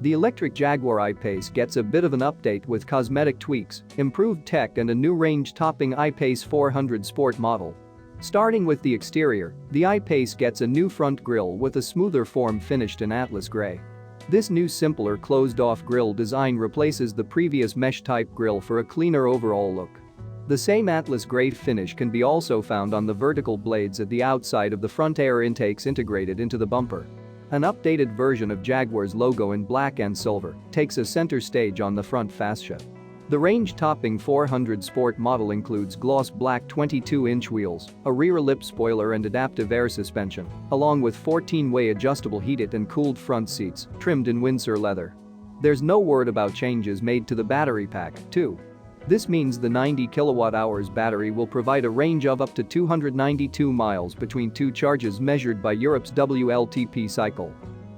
The electric Jaguar I-Pace gets a bit of an update with cosmetic tweaks, improved tech and a new range-topping I-Pace 400 Sport model. Starting with the exterior, the I-Pace gets a new front grille with a smoother form finished in Atlas grey. This new simpler closed-off grille design replaces the previous mesh-type grille for a cleaner overall look. The same Atlas grey finish can be also found on the vertical blades at the outside of the front air intakes integrated into the bumper. An updated version of Jaguar's logo in black and silver takes a center stage on the front fascia. The range-topping 400 Sport model includes gloss black 22-inch wheels, a rear lip spoiler and adaptive air suspension, along with 14-way adjustable heated and cooled front seats trimmed in Windsor leather. There's no word about changes made to the battery pack, too. This means the 90 kWh battery will provide a range of up to 292 miles between two charges measured by Europe's WLTP cycle.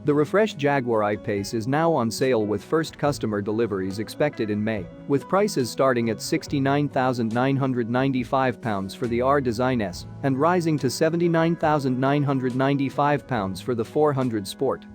The refreshed Jaguar I-Pace is now on sale with first customer deliveries expected in May, with prices starting at £69,995 for the R Design S and rising to £79,995 for the 400 Sport.